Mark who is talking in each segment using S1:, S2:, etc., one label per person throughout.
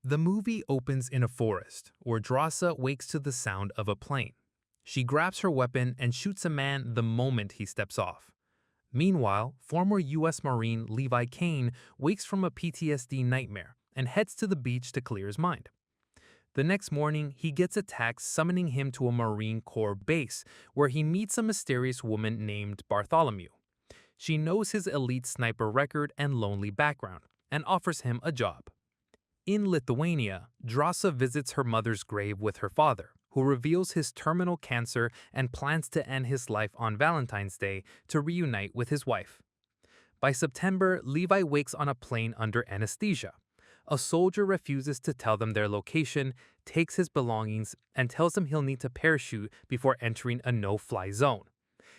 S1: The movie opens in a forest, where Drasa wakes to the sound of a plane. She grabs her weapon and shoots a man the moment he steps off. Meanwhile, former U.S. Marine Levi wakes from a PTSD nightmare and heads to the beach to clear his mind. The next morning, he gets a text summoning him to a Marine Corps base, where he meets a mysterious woman named Bartholomew. She knows his elite sniper record and lonely background, and offers him a job. In Lithuania, Drasa visits her mother's grave with her father, who reveals his terminal cancer and plans to end his life on Valentine's Day to reunite with his wife. By September, Levi wakes on a plane under anesthesia. A soldier refuses to tell them their location, takes his belongings, and tells him he'll need to parachute before entering a no-fly zone.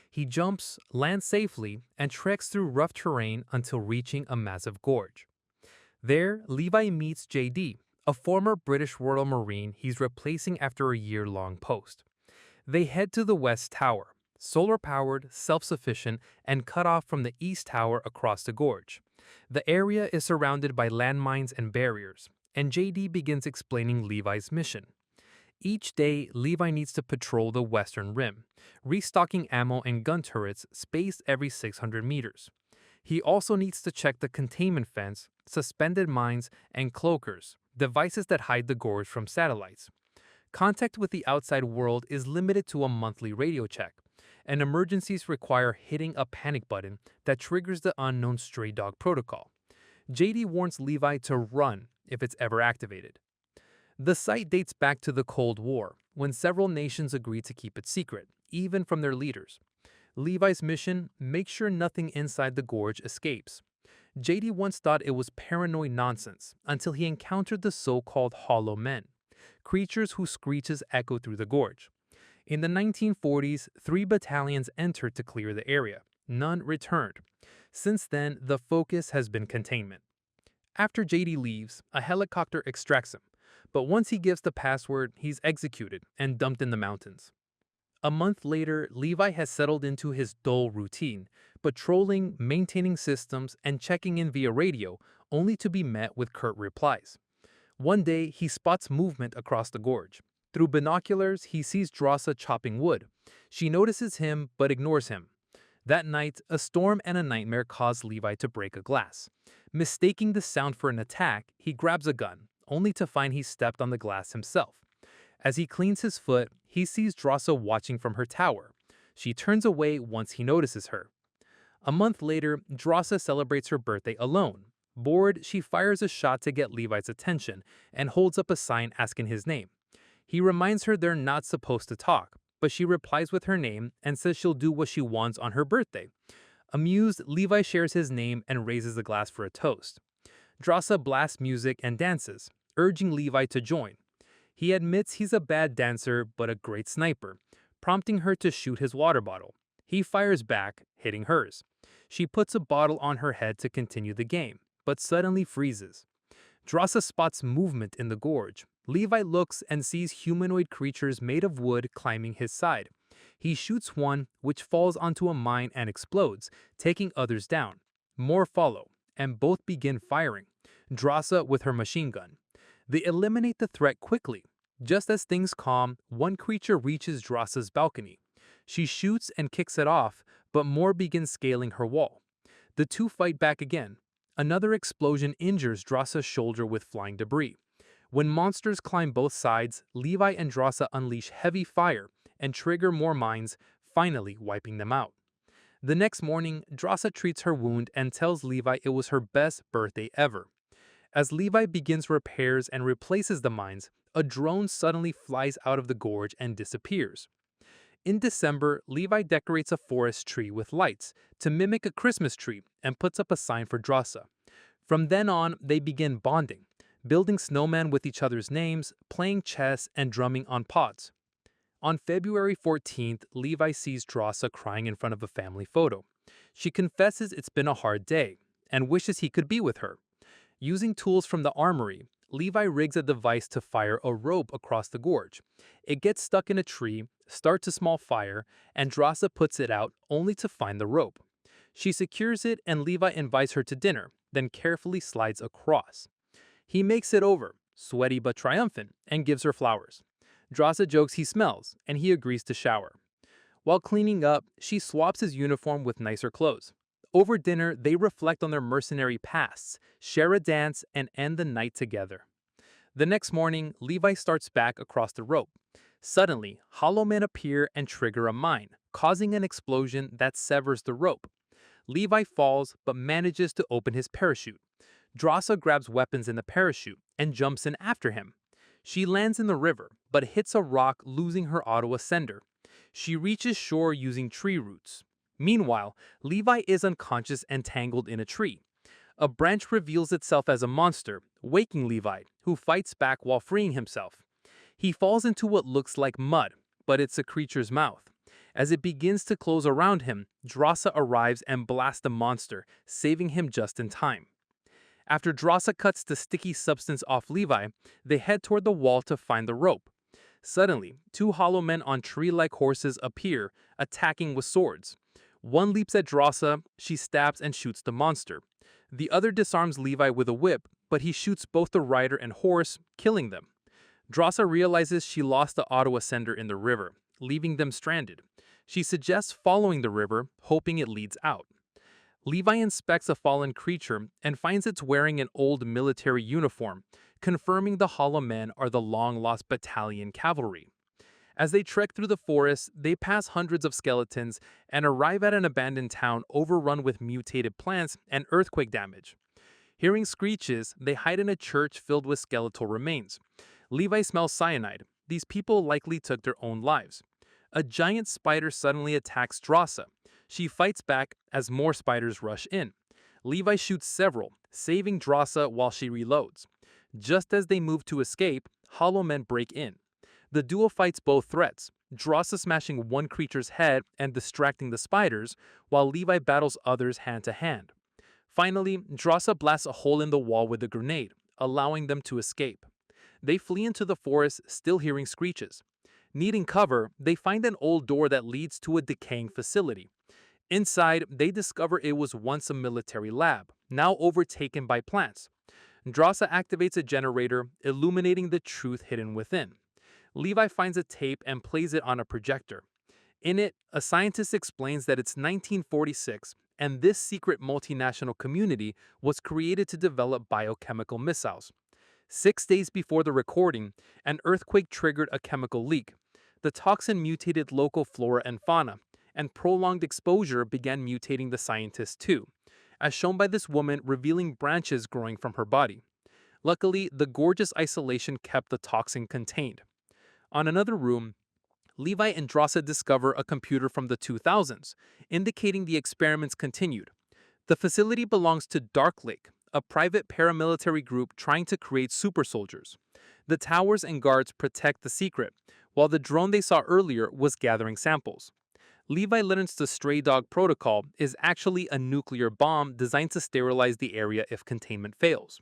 S1: He jumps, lands safely, and treks through rough terrain until reaching a massive gorge. There, Levi meets JD, a former British Royal Marine he's replacing after a year-long post. They head to the West Tower, solar-powered, self-sufficient, and cut off from the East Tower across the gorge. The area is surrounded by landmines and barriers, and JD begins explaining Levi's mission. Each day, Levi needs to patrol the western rim, restocking ammo and gun turrets spaced every 600 meters. He also needs to check the containment fence, suspended mines, and cloakers, devices that hide the gorge from satellites. Contact with the outside world is limited to a monthly radio check, and emergencies require hitting a panic button that triggers the unknown stray dog protocol. JD warns Levi to run if it's ever activated. The site dates back to the Cold War, when several nations agreed to keep it secret, even from their leaders. Levi's mission: make sure nothing inside the gorge escapes. JD once thought it was paranoid nonsense until he encountered the so-called Hollow Men, creatures whose screeches echo through the gorge. In the 1940s, 3 battalions entered to clear the area. None returned. Since then, the focus has been containment. After JD leaves, a helicopter extracts him, but once he gives the password, he's executed and dumped in the mountains. A month later, Levi has settled into his dull routine, patrolling, maintaining systems, and checking in via radio, only to be met with curt replies. One day, he spots movement across the gorge. Through binoculars, he sees Drasa chopping wood. She notices him, but ignores him. That night, a storm and a nightmare cause Levi to break a glass. Mistaking the sound for an attack, he grabs a gun, only to find he stepped on the glass himself. As he cleans his foot, he sees Drasa watching from her tower. She turns away once he notices her. A month later, Drasa celebrates her birthday alone. Bored, she fires a shot to get Levi's attention and holds up a sign asking his name. He reminds her they're not supposed to talk, but she replies with her name and says she'll do what she wants on her birthday. Amused, Levi shares his name and raises a glass for a toast. Drasa blasts music and dances, urging Levi to join. He admits he's a bad dancer but a great sniper, prompting her to shoot his water bottle. He fires back, hitting hers. She puts a bottle on her head to continue the game, but suddenly freezes. Drasa spots movement in the gorge. Levi looks and sees humanoid creatures made of wood climbing his side. He shoots one, which falls onto a mine and explodes, taking others down. More follow, and both begin firing, Drasa with her machine gun. They eliminate the threat quickly. Just as things calm, one creature reaches Drasa's balcony. She shoots and kicks it off, but more begin scaling her wall. The two fight back again. Another explosion injures Drasa's shoulder with flying debris. When monsters climb both sides, Levi and Drasa unleash heavy fire and trigger more mines, finally wiping them out. The next morning, Drasa treats her wound and tells Levi it was her best birthday ever. As Levi begins repairs and replaces the mines, a drone suddenly flies out of the gorge and disappears. In December, Levi decorates a forest tree with lights to mimic a Christmas tree and puts up a sign for Drasa. From then on, they begin bonding, building snowmen with each other's names, playing chess, and drumming on pots. On February 14th, Levi sees Drasa crying in front of a family photo. She confesses it's been a hard day and wishes he could be with her. Using tools from the armory, Levi rigs a device to fire a rope across the gorge. It gets stuck in a tree, starts a small fire, and Drasa puts it out only to find the rope. She secures it and Levi invites her to dinner, then carefully slides across. He makes it over, sweaty but triumphant, and gives her flowers. Drasa jokes he smells, and he agrees to shower. While cleaning up, she swaps his uniform with nicer clothes. Over dinner, they reflect on their mercenary pasts, share a dance, and end the night together. The next morning, Levi starts back across the rope. Suddenly, hollow men appear and trigger a mine, causing an explosion that severs the rope. Levi falls but manages to open his parachute. Drasa grabs weapons in the parachute and jumps in after him. She lands in the river, but hits a rock, losing her auto-ascender. She reaches shore using tree roots. Meanwhile, Levi is unconscious and tangled in a tree. A branch reveals itself as a monster, waking Levi, who fights back while freeing himself. He falls into what looks like mud, but it's a creature's mouth. As it begins to close around him, Drasa arrives and blasts the monster, saving him just in time. After Drasa cuts the sticky substance off Levi, they head toward the wall to find the rope. Suddenly, two hollow men on tree-like horses appear, attacking with swords. One leaps at Drasa, she stabs and shoots the monster. The other disarms Levi with a whip, but he shoots both the rider and horse, killing them. Drasa realizes she lost the auto-ascender in the river, leaving them stranded. She suggests following the river, hoping it leads out. Levi inspects a fallen creature and finds it's wearing an old military uniform, confirming the hollow men are the long-lost battalion cavalry. As they trek through the forest, they pass hundreds of skeletons and arrive at an abandoned town overrun with mutated plants and earthquake damage. Hearing screeches, they hide in a church filled with skeletal remains. Levi smells cyanide. These people likely took their own lives. A giant spider suddenly attacks Drasa. She fights back as more spiders rush in. Levi shoots several, saving Drasa while she reloads. Just as they move to escape, hollow men break in. The duo fights both threats, Drasa smashing one creature's head and distracting the spiders, while Levi battles others hand to hand. Finally, Drasa blasts a hole in the wall with a grenade, allowing them to escape. They flee into the forest, still hearing screeches. Needing cover, they find an old door that leads to a decaying facility. Inside, they discover it was once a military lab, now overtaken by plants. Drasa activates a generator, illuminating the truth hidden within. Levi finds a tape and plays it on a projector. In it, a scientist explains that it's 1946, and this secret multinational community was created to develop biochemical missiles. 6 days before the recording, an earthquake triggered a chemical leak. The toxin mutated local flora and fauna, and prolonged exposure began mutating the scientists too, as shown by this woman revealing branches growing from her body. Luckily, the Gorge's isolation kept the toxin contained. On another room, Levi and Drasa discover a computer from the 2000s, indicating the experiments continued. The facility belongs to Dark Lake, a private paramilitary group trying to create super soldiers. The towers and guards protect the secret, while the drone they saw earlier was gathering samples. Levi learns the stray dog protocol is actually a nuclear bomb designed to sterilize the area if containment fails.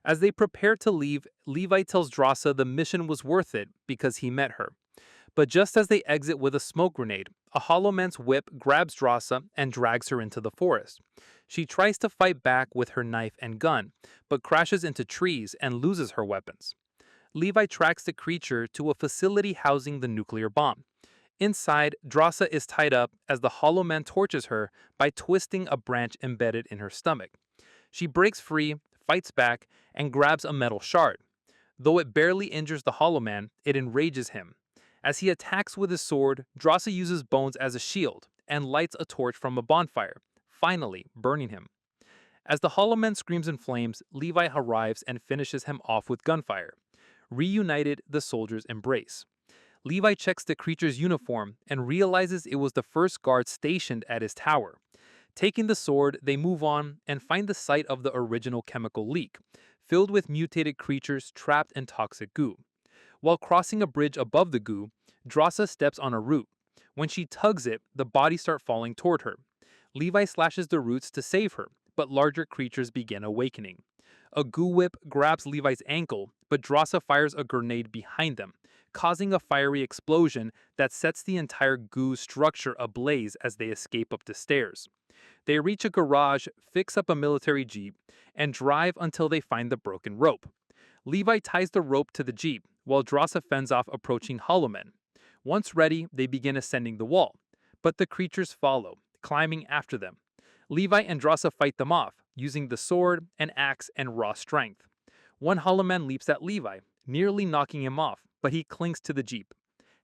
S1: As they prepare to leave, Levi tells Drasa the mission was worth it because he met her. But just as they exit with a smoke grenade, a hollow man's whip grabs Drasa and drags her into the forest. She tries to fight back with her knife and gun, but crashes into trees and loses her weapons. Levi tracks the creature to a facility housing the nuclear bomb. Inside, Drasa is tied up as the hollow man tortures her by twisting a branch embedded in her stomach. She breaks free, fights back, and grabs a metal shard. Though it barely injures the hollow man, it enrages him. As he attacks with his sword, Drasa uses bones as a shield and lights a torch from a bonfire, finally burning him. As the hollow man screams in flames, Levi arrives and finishes him off with gunfire. Reunited, the soldiers embrace. Levi checks the creature's uniform and realizes it was the first guard stationed at his tower. Taking the sword, they move on and find the site of the original chemical leak, filled with mutated creatures trapped in toxic goo. While crossing a bridge above the goo, Drasa steps on a root. When she tugs it, the bodies start falling toward her. Levi slashes the roots to save her, but larger creatures begin awakening. A goo whip grabs Levi's ankle, but Drasa fires a grenade behind them, causing a fiery explosion that sets the entire goo structure ablaze as they escape up the stairs. They reach a garage, fix up a military jeep, and drive until they find the broken rope. Levi ties the rope to the jeep, while Drasa fends off approaching hollowmen. Once ready, they begin ascending the wall, but the creatures follow, climbing after them. Levi and Drasa fight them off, using the sword, an axe, and raw strength. One hollowman leaps at Levi, nearly knocking him off, but he clings to the jeep.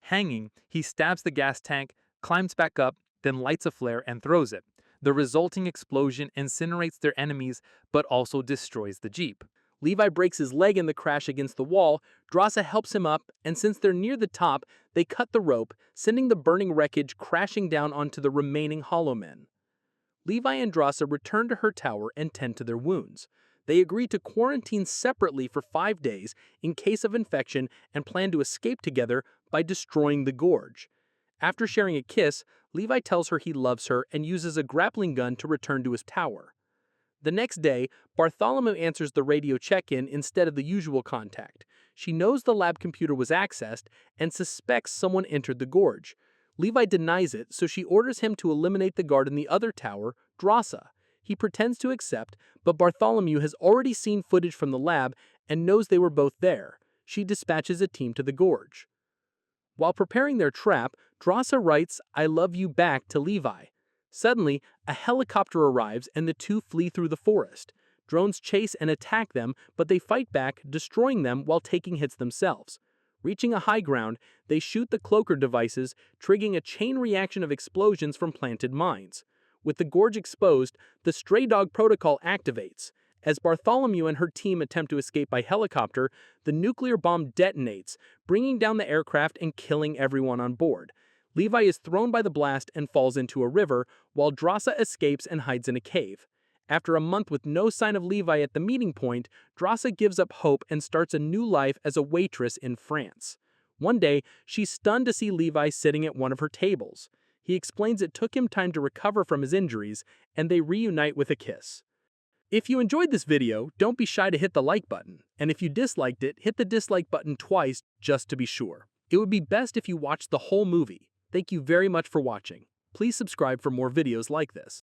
S1: Hanging, he stabs the gas tank, climbs back up, then lights a flare and throws it. The resulting explosion incinerates their enemies, but also destroys the jeep. Levi breaks his leg in the crash against the wall. Drasa helps him up, and since they're near the top, they cut the rope, sending the burning wreckage crashing down onto the remaining hollowmen. Levi and Drasa return to her tower and tend to their wounds. They agree to quarantine separately for 5 days in case of infection and plan to escape together by destroying the Gorge. After sharing a kiss, Levi tells her he loves her and uses a grappling gun to return to his tower. The next day, Bartholomew answers the radio check-in instead of the usual contact. She knows the lab computer was accessed and suspects someone entered the Gorge. Levi denies it, so she orders him to eliminate the guard in the other tower, Drasa. He pretends to accept, but Bartholomew has already seen footage from the lab and knows they were both there. She dispatches a team to the Gorge. While preparing their trap, Drasa writes, "I love you" back to Levi. Suddenly, a helicopter arrives and the two flee through the forest. Drones chase and attack them, but they fight back, destroying them while taking hits themselves. Reaching a high ground, they shoot the cloaker devices, triggering a chain reaction of explosions from planted mines. With the Gorge exposed, the stray dog protocol activates. As Bartholomew and her team attempt to escape by helicopter, the nuclear bomb detonates, bringing down the aircraft and killing everyone on board. Levi is thrown by the blast and falls into a river, while Drasa escapes and hides in a cave. After a month with no sign of Levi at the meeting point, Drasa gives up hope and starts a new life as a waitress in France. One day, she's stunned to see Levi sitting at one of her tables. He explains it took him time to recover from his injuries, and they reunite with a kiss. If you enjoyed this video, don't be shy to hit the like button, and if you disliked it, hit the dislike button twice just to be sure. It would be best if you watched the whole movie. Thank you very much for watching. Please subscribe for more videos like this.